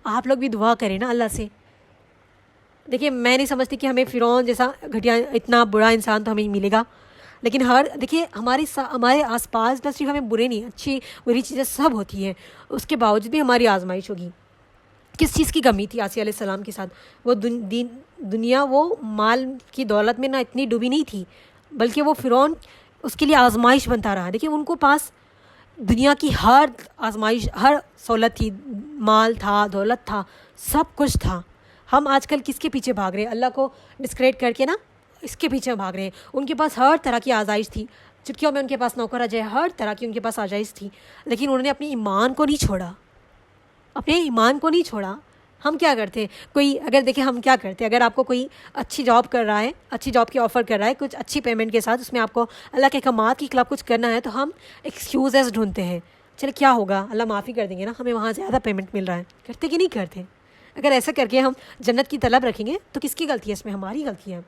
आप लोग भी दुआ करें ना अल्लाह से। देखिए, मैं नहीं समझती कि हमें फ़िरौन जैसा घटिया, इतना बुरा इंसान तो हमें मिलेगा, लेकिन देखिए हमारे आसपास बस सिर्फ हमें बुरे नहीं, अच्छी बुरी चीज़ें सब होती हैं, उसके बावजूद भी हमारी आजमाइश होगी। किस चीज़ की कमी थी आसिया अलैहिस्सलाम के साथ? वो दुनिया, वो माल की दौलत में ना इतनी डूबी नहीं थी, बल्कि वो फ़िरौन उसके लिए आजमाइश बनता रहा। देखिए, उनको पास दुनिया की हर आजमाइश, हर सहूलत थी, माल था, दौलत था, सब कुछ था। हम आजकल किसके पीछे भाग रहे हैं? अल्लाह को डिस्क्रेडिट करके ना इसके पीछे भाग रहे हैं। उनके पास हर तरह की आजाइश थी, चुटकियों में उनके पास नौकर आ जाए, हर तरह की उनके पास आजाइश थी, लेकिन उन्होंने अपने ईमान को नहीं छोड़ा, अपने ईमान को नहीं छोड़ा। हम क्या करते? कोई अगर देखिए हम क्या करते, अगर आपको कोई अच्छी जॉब कर रहा है, अच्छी जॉब की ऑफ़र कर रहा है, कुछ अच्छी पेमेंट के साथ, उसमें आपको अल्लाह के अहकामात के खिलाफ कुछ करना है, तो हम एक्सक्यूज़ेस ढूंढते हैं। चलो क्या होगा, अल्लाह माफ़ी कर देंगे ना, हमें वहाँ ज़्यादा पेमेंट मिल रहा है। करते कि नहीं करते? अगर ऐसा करके हम जन्नत की तलब रखेंगे तो किसकी गलती है इसमें? हमारी गलती है।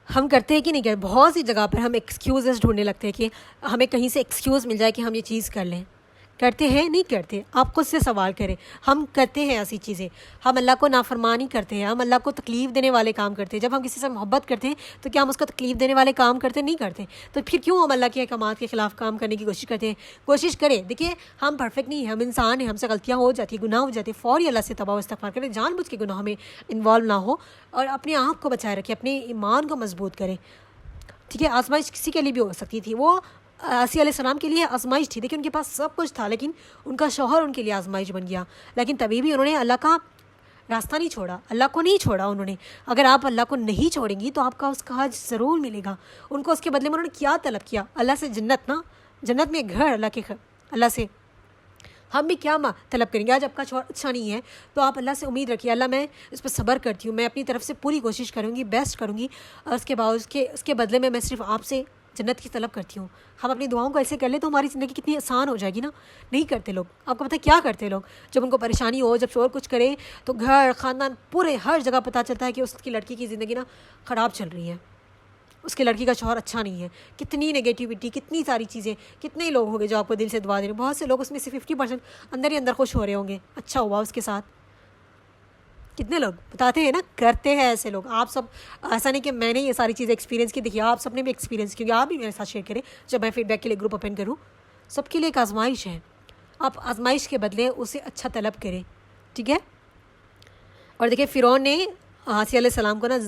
हम करते हैं कि नहीं करते? बहुत सी जगह पर हम एक्सक्यूज़ेस ढूंढने लगते हैं कि हमें कहीं से एक्सक्यूज़ मिल जाए कि हम ये चीज़ कर लें। करते हैं नहीं करते? आप खुद से सवाल करें। हम करते हैं ऐसी चीज़ें, हम अल्लाह को नाफरमानी करते हैं, हम अल्लाह को तकलीफ़ देने वाले काम करते हैं। जब हम किसी से मोहब्बत करते हैं तो क्या हम उसको तकलीफ़ देने वाले काम करते नहीं करते? तो फिर क्यों हम अल्लाह के अहकामात के ख़िलाफ़ काम करने की कोशिश करते हैं? कोशिश करें। देखिए, हम परफेक्ट नहीं हैं, हम इंसान हैं, हमसे गलतियाँ हो जाती हैं, गुनाह हो जाते हैं, फ़ौरी अल्लाह से तौबा व इस्तिग़फ़ार करें, जानबूझ के गुनाह में इन्वॉल्व ना हो, और अपने आप को बचाए रखें, अपने ईमान को मजबूत करें, ठीक है। आजमाइश किसी के लिए भी हो सकती थी, वो आसिया अलैहिस्सलाम के लिए आजमाइश थी। देखिए, उनके पास सब कुछ था, लेकिन उनका शौहर उनके लिए आजमाइश बन गया, लेकिन तभी भी उन्होंने अल्लाह का रास्ता नहीं छोड़ा, अल्लाह को नहीं छोड़ा उन्होंने। अगर आप अल्लाह को नहीं छोड़ेंगी तो आपका उसका हज ज़रूर मिलेगा। उनको उसके बदले में उन्होंने क्या तलब किया? अल्लाह से जन्नत ना, जन्नत में घर, अल्लाह से हम भी क्या तलब करेंगे? आज आपका शौहर अच्छा नहीं है तो आप अल्लाह से उम्मीद रखिए, अल्लाह मैं इस पर सब्र करती हूँ, मैं अपनी तरफ से पूरी कोशिश करूँगी, बेस्ट करूँगी, और उसके बाद उसके बदले में मैं सिर्फ आपसे जन्नत की तलब करती हूँ। हम अपनी दुआओं को ऐसे कर ले तो हमारी ज़िंदगी कितनी आसान हो जाएगी ना। नहीं करते लोग। आपको पता है क्या करते लोग? जब उनको परेशानी हो, जब शोर कुछ करे, तो घर, ख़ानदान, पूरे हर जगह पता चलता है कि उसकी लड़की की ज़िंदगी ना ख़राब चल रही है, उसके लड़की का शौहर अच्छा नहीं है। कितनी नेगेटिविटी, कितनी सारी चीज़ें, कितने लोग होंगे जो आपको दिल से दुआ दे रहे हैं। बहुत से लोग उसमें से 50% अंदर ही अंदर खुश हो रहे होंगे, अच्छा हुआ उसके साथ। कितने लोग बताते हैं ना, करते हैं ऐसे लोग। आप सब, ऐसा नहीं कि मैंने ये सारी चीज़ें एक्सपीरियंस की, देखिए आप सबने भी एक्सपीरियंस, क्योंकि आप भी मेरे साथ शेयर करें जब मैं फीडबैक के लिए ग्रुप ओपन करूँ। सबके लिए एक आजमाइश है, आप आजमाइश के बदले उसे अच्छा तलब करें, ठीक है। और देखिए फ़िरौन ने आसिया अलैहिस्सलाम को ना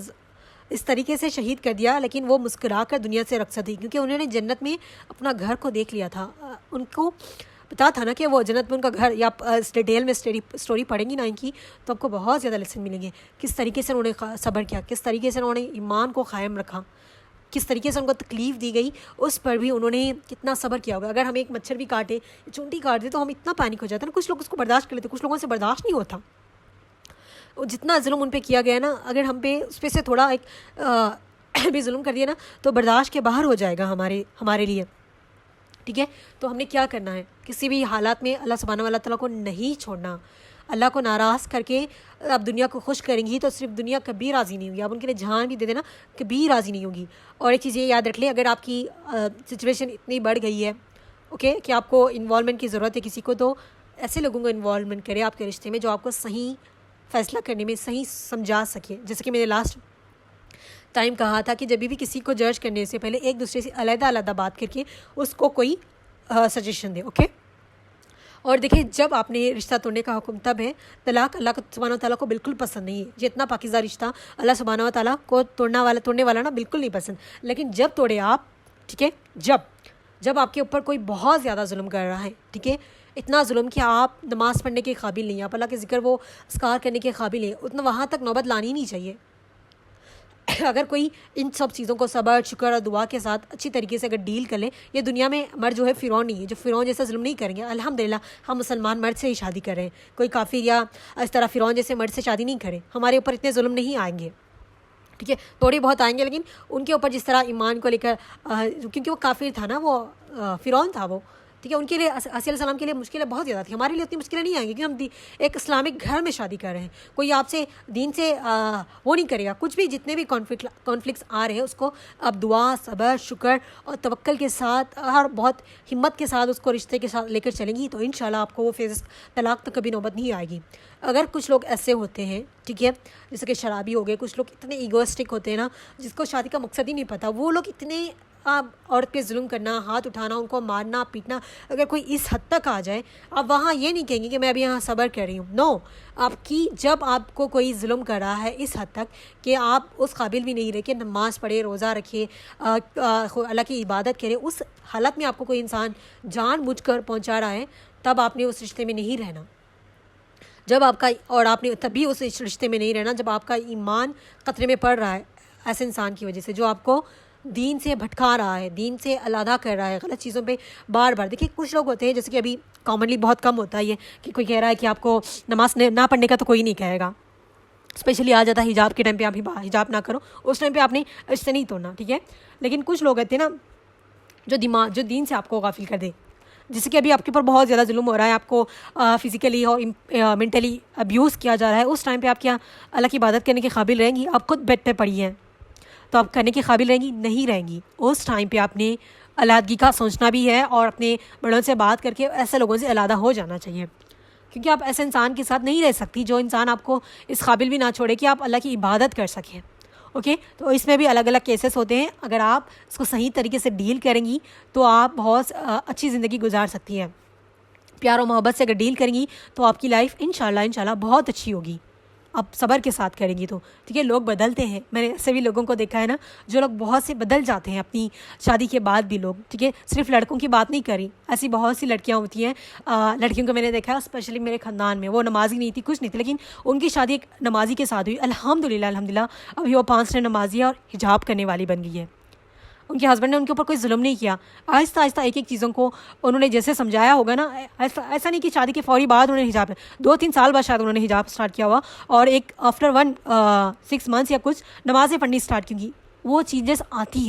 इस तरीके से शहीद कर दिया, लेकिन वो मुस्कुरा कर दुनिया से रुखसत हुई, क्योंकि उन्होंने जन्नत में अपना घर को देख लिया था। उनको पता था ना कि वो जन्नत में उनका घर, या आप डिटेल में स्टोरी पढ़ेंगी ना इनकी, तो आपको बहुत ज़्यादा लेसन मिलेंगे। किस तरीके से उन्होंने सब्र किया, किस तरीके से उन्होंने ईमान को क़ायम रखा, किस तरीके से उनको तकलीफ़ दी गई, उस पर भी उन्होंने कितना सब्र किया होगा। अगर हमें एक मच्छर भी काटे, चूंटी काट दे, तो हम इतना पैनिक हो जाता है ना। कुछ लोग उसको बर्दाश्त कर लेते, कुछ लोगों से बर्दाश्त नहीं होता। जितना जुल्म उन पे किया गया ना, अगर हम पे उस पर से थोड़ा एक भी जुल्म कर दिया ना, तो बर्दाश्त के बाहर हो जाएगा हमारे लिए, ठीक है। तो हमने क्या करना है, किसी भी हालात में अल्लाह सुब्हानहू व तआला को नहीं छोड़ना। अल्लाह को नाराज़ करके आप दुनिया को खुश करेंगी तो सिर्फ दुनिया कभी राज़ी नहीं होगी, आप उनके लिए जान भी दे देना कभी राज़ी नहीं होगी। और एक चीज़ ये याद रख लें, अगर आपकी सिचुएशन इतनी बढ़ गई है, ओके, कि आपको इन्वॉल्वमेंट की ज़रूरत है किसी को, तो ऐसे लोगों को इन्वॉल्वमेंट करें आपके रिश्ते में जो आपको सही फ़ैसला करने में सही समझा सके। जैसे कि मैंने लास्ट टाइम कहा था कि जब भी किसी को जज करने से पहले एक दूसरे से अलग-अलग बात करके उसको कोई सजेशन दे, ओके। और देखिए जब आपने रिश्ता तोड़ने का हुक्म तब है, तलाक अल्लाह सुब्हानहू व तआला को बिल्कुल पसंद नहीं है। जितना पाकीज़ा रिश्ता अल्लाह सुब्हानहू व तआला को तोड़ने वाला ना बिल्कुल नहीं पसंद। लेकिन जब तोड़े आप, ठीक है, जब आपके ऊपर कोई बहुत ज़्यादा जुल्म कर रहा है, ठीक है, इतना जुल्म कि आप नमाज़ पढ़ने के काबिल नहीं, आप अल्लाह के ज़िक्र वो अस्कार करने के काबिल नहीं, उतना वहाँ तक नौबत लानी नहीं चाहिए। अगर कोई इन सब चीज़ों को सब्र, शुक्र और दुआ के साथ अच्छी तरीके से अगर डील कर ले, ये दुनिया में मर्द जो है फ़िरौन नहीं है, जो फ़िरौन जैसा जुल्म नहीं करेंगे। अल्हम्दुलिल्लाह हम मुसलमान मर्द से ही शादी कर रहे हैं, कोई काफिर या इस तरह फ़िरौन जैसे मर्द से शादी नहीं करें। हमारे ऊपर इतने जुल्म नहीं आएंगे, ठीक है, थोड़े बहुत आएंगे, लेकिन उनके ऊपर जिस तरह ईमान को लेकर, क्योंकि वो काफिर था ना, वो फ़िरौन था वो, ठीक है, उनके लिए आसिया अलैहिस्सलाम के लिए मुश्किलें बहुत ज़्यादा थी। हमारे लिए उतनी मुश्किलें नहीं आएंगी, क्योंकि हम एक इस्लामिक घर में शादी कर रहे हैं। कोई आपसे दीन से वो नहीं करेगा कुछ भी। जितने भी कॉन्फ्लिक्ट्स आ रहे हैं उसको अब दुआ, सब्र, शुक्र और तवक्कल के साथ और बहुत हिम्मत के साथ उसको रिश्ते के साथ लेकर चलेंगी, तो इंशाल्लाह आपको वो फेज़ तलाक तक कभी नौबत नहीं आएगी। अगर कुछ लोग ऐसे होते हैं, ठीक है, जैसे कि शराबी हो गए, कुछ लोग इतने ईगोइस्टिक होते हैं ना, जिसको शादी का मकसद ही नहीं पता, वो लोग इतने औरत पे जुल्म करना, हाथ उठाना, उनको मारना पीटना, अगर कोई इस हद तक आ जाए, आप वहाँ ये नहीं कहेंगे कि मैं अभी यहाँ सब्र कर रही हूँ। नो, आपकी जब आपको कोई जुल्म कर रहा है इस हद तक कि आप उस काबिल भी नहीं रहे कि नमाज़ पढ़े, रोज़ा रखे, अल्लाह की इबादत करे, उस हालत में आपको कोई इंसान जानबूझकर पहुँचा रहा है, तब आपने उस रिश्ते में नहीं रहना। जब आपका, और आपने तभी उस रिश्ते में नहीं रहना जब आपका ईमान खतरे में पड़ रहा है ऐसे इंसान की वजह से, जो आपको दीन से भटका रहा है, दीन से अलहदा कर रहा है, गलत चीज़ों पे बार बार। देखिए कुछ लोग होते हैं, जैसे कि अभी कॉमनली बहुत कम होता है ये, कि कोई कह रहा है कि आपको नमाज ना पढ़ने का तो कोई नहीं कहेगा। स्पेशली आ जाता है हिजाब के टाइम पे, आप हिजाब ना करो, उस टाइम पे आपने इससे नहीं तोड़ना, ठीक है। लेकिन कुछ लोग होते हैं ना जो दीन से आपको गाफिल कर दे, जैसे कि अभी आपके ऊपर बहुत ज़्यादा जुल्म हो रहा है, आपको फिज़िकली और मेंटली अब्यूज़ किया जा रहा है, उस टाइम पे आप क्या अल्लाह की इबादत करने के काबिल रहेंगी? आप खुद बेड पे पड़ी हैं तो आप करने के काबिल रहेंगी? नहीं रहेंगी। उस टाइम पे आपने अलहदगी का सोचना भी है और अपने बड़ों से बात करके ऐसे लोगों से अलहदा हो जाना चाहिए, क्योंकि आप ऐसे इंसान के साथ नहीं रह सकती जो इंसान आपको इस काबिल भी ना छोड़े कि आप अल्लाह की इबादत कर सकें, ओके। तो इसमें भी अलग अलग केसेस होते हैं। अगर आप इसको सही तरीके से डील करेंगी तो आप बहुत अच्छी ज़िंदगी गुजार सकती हैं। प्यार और मोहब्बत से अगर डील करेंगी तो आपकी लाइफ इंशाल्लाह बहुत अच्छी होगी, आप सब्र के साथ करेंगी तो, ठीक है। लोग बदलते हैं, मैंने ऐसे भी लोगों को देखा है ना, जो लोग बहुत से बदल जाते हैं अपनी शादी के बाद भी लोग, ठीक है। सिर्फ लड़कों की बात नहीं करी, ऐसी बहुत सी लड़कियां होती हैं, लड़कियों को मैंने देखा है, स्पेशली मेरे ख़ानदान में, वो नमाजी नहीं थी, कुछ नहीं थी, लेकिन उनकी शादी एक नमाजी के साथ हुई। अल्हम्दुलिल्लाह अभी वो 5 नमाजी और हिजाब करने वाली बन गई है। उनके हस्बैंड ने उनके ऊपर कोई जुल्म नहीं किया, आहिस्ता आहिस्ता एक एक चीज़ों को उन्होंने जैसे समझाया होगा ना, ऐसा नहीं कि शादी के फौरी बाद उन्होंने हिजाब, 2-3 साल बाद शायद उन्होंने हिजाब स्टार्ट किया हुआ, और एक आफ्टर 6 मंथ्स या कुछ नमाज़ें पढ़नी स्टार्ट की। वो चेंजेस आती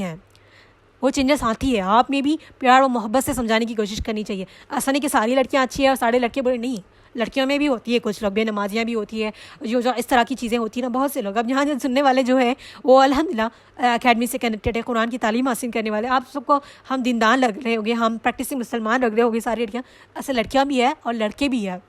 है। आप में भी प्यार और मोहब्बत से समझाने की कोशिश करनी चाहिए। ऐसा नहीं कि सारी लड़कियाँ अच्छी हैं और सारे लड़के बुरे, नहीं, लड़कियों में भी होती है, कुछ लोग बेनमाजियाँ भी होती है, जो इस तरह की चीज़ें होती हैं ना, बहुत से लोग। अब यहाँ जो सुनने वाले जो है वो अल्हम्दुलिल्लाह एकेडमी से कनेक्टेड है, कुरान की तालीम हासिल करने वाले, आप सबको हम दीनदार लग रहे होंगे, हम प्रैक्टिसिंग मुसलमान लग रहे होंगे, सारी लड़कियाँ, ऐसे लड़कियाँ भी है और लड़के भी है।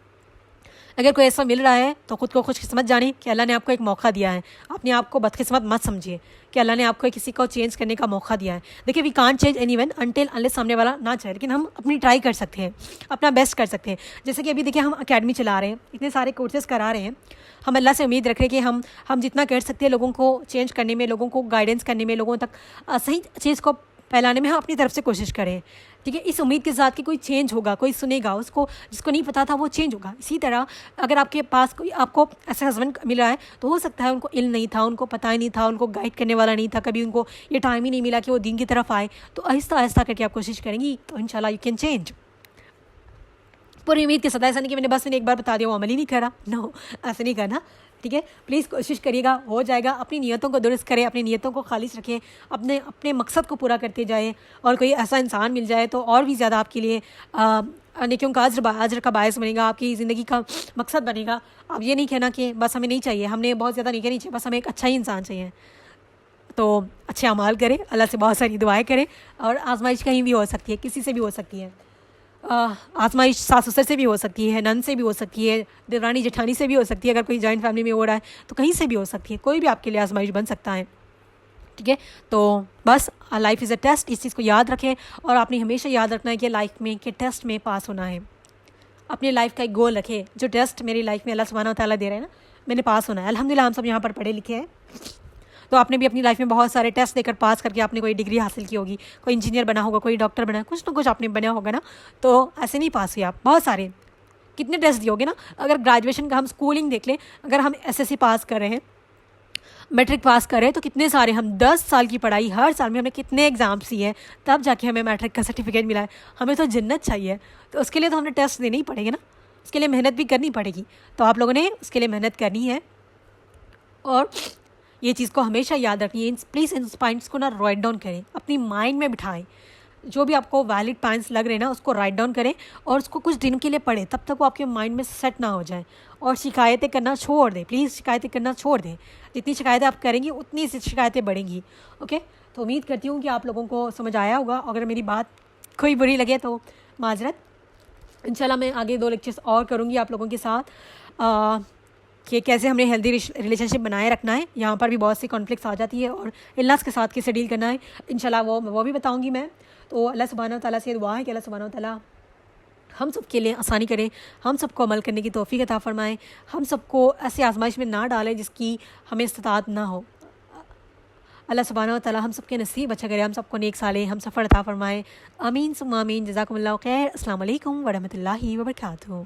अगर कोई ऐसा मिल रहा है तो ख़ुद को खुशकिस्मत जाने कि अल्लाह ने आपको एक मौका दिया है। अपने आप को बदकिस्मत मत समझिए कि अल्लाह ने आपको किसी को चेंज करने का मौका दिया है। देखिए, we can't change anyone until unless सामने वाला ना चाहे, लेकिन हम अपनी ट्राई कर सकते हैं, अपना बेस्ट कर सकते हैं। जैसे कि अभी देखिए, हम अकेडमी चला रहे हैं, इतने सारे कोर्सेज करा रहे हैं। हम अल्लाह से उम्मीद रख रहे हैं कि हम जितना कर सकते हैं लोगों को चेंज करने में, लोगों को गाइडेंस करने में, लोगों तक सही चीज़ को फैलाने में हम अपनी तरफ से कोशिश करें। ठीक है, इस उम्मीद के साथ कि कोई चेंज होगा, कोई सुनेगा, उसको जिसको नहीं पता था वो चेंज होगा। इसी तरह अगर आपके पास कोई आपको ऐसा हस्बैंड मिल रहा है तो हो सकता है उनको इल्म नहीं था, उनको पता ही नहीं था, उनको गाइड करने वाला नहीं था, कभी उनको ये टाइम ही नहीं मिला कि वो दीन की तरफ आए। तो आहिस्ता आहिस्ता करके आप कोशिश करेंगी तो इंशाल्लाह यू कैन चेंज। पूरी उम्मीद के साथ, ऐसा नहीं कि मैंने एक बार बता दिया वो अमल ही नहीं करा। नो, ऐसा नहीं करना। ठीक है, प्लीज़ कोशिश करिएगा, हो जाएगा। अपनी नियतों को दुरुस्त करें, अपनी नियतों को खालिश रखें, अपने अपने मकसद को पूरा करते जाएं। और कोई ऐसा इंसान मिल जाए तो और भी ज़्यादा आपके लिए नेकियों का अजर का बायस बनेगा, आपकी ज़िंदगी का मकसद बनेगा। अब ये नहीं कहना कि बस हमें नहीं चाहिए, हमने बहुत ज़्यादा नहीं चाहिए, बस हमें एक अच्छा ही इंसान चाहिए। तो अच्छे अमाल करें, अल्लाह से बहुत सारी दुआएँ करें। और आजमाइश कहीं भी हो सकती है, किसी से भी हो सकती है। आजमाइश सास ससुर से भी हो सकती है, नन से भी हो सकती है, देवरानी जेठानी से भी हो सकती है। अगर कोई जॉइंट फैमिली में हो रहा है तो कहीं से भी हो सकती है, कोई भी आपके लिए आजमाइश बन सकता है। ठीक है, तो बस लाइफ इज़ अ टेस्ट, इस चीज़ को याद रखें। और आपने हमेशा याद रखना है कि लाइफ में के टेस्ट में पास होना है। अपने लाइफ का एक गोल रखें, जो टेस्ट मेरी लाइफ में अल्लाह सुब्हानहू व तआला दे रहे हैं ना, मैंने पास होना है। अल्हम्दुलिल्लाह हम सब यहाँ पर पढ़े लिखे हैं, तो आपने भी अपनी लाइफ में बहुत सारे टेस्ट देकर पास करके आपने कोई डिग्री हासिल की होगी, कोई इंजीनियर बना होगा, कोई डॉक्टर बना, कुछ ना कुछ आपने बना होगा ना। तो ऐसे नहीं पास हुए आप, बहुत सारे कितने टेस्ट दिए होगे ना। अगर ग्रेजुएशन का हम स्कूलिंग देख लें, अगर हम एसएससी पास कर रहे हैं, मैट्रिक पास कर रहे हैं, तो कितने सारे, हम 10 साल की पढ़ाई, हर साल में हमने कितने एग्ज़ाम्स दिए हैं, तब जाके हमें मैट्रिक का सर्टिफिकेट मिला है। हमें तो जन्नत चाहिए, तो उसके लिए तो हमने टेस्ट देने ही पड़ेंगे ना, उसके लिए मेहनत भी करनी पड़ेगी। तो आप लोगों ने उसके लिए मेहनत करनी है। और ये चीज़ को हमेशा याद रखनी है। प्लीज़ इन पॉइंट्स को ना राइट डाउन करें, अपनी माइंड में बिठाएं। जो भी आपको वैलिड पॉइंट्स लग रहे हैं ना, उसको राइट डाउन करें और उसको कुछ दिन के लिए पढ़ें, तब तक वो आपके माइंड में सेट ना हो जाए। और शिकायतें करना छोड़ दें, प्लीज़ शिकायतें करना छोड़ दें। जितनी शिकायतें आप करेंगी उतनी शिकायतें बढ़ेंगी। ओके, तो उम्मीद करती हूँ कि आप लोगों को समझ आया होगा। अगर मेरी बात कोई बुरी लगे तो माजरत। इंशाल्लाह मैं आगे 2 लेक्चर्स और करूँगी आप लोगों के साथ कि कैसे हमें हेल्दी रिलेशनशिप बनाए रखना है। यहाँ पर भी बहुत सी कॉन्फ्लिक्ट्स आ जाती है और इल्लास के साथ कैसे डील करना है, इंशाल्लाह वो भी बताऊँगी मैं। तो अल्लाह सुब्हानहू व तआला से दुआ है कि अल्लाह सुब्हानहू व तआला हम सब के लिए आसानी करें, हम सबको अमल करने की तौफीक अता फ़रमाएँ, हम सबको ऐसी आजमाइश में ना डालें जिसकी हमें इस्तिताअत ना हो। अल्लाह सुब्हानहू व तआला हम सबके नसीब अच्छा करे, हम सबको नेक साले हम सफ़र अता फ़रमाएँ। आमीन सुम्मा आमीन। जज़ाकुमुल्लाहु खैर। अस्सलामु अलैकुम व रहमतुल्लाहि व बरकातुहू।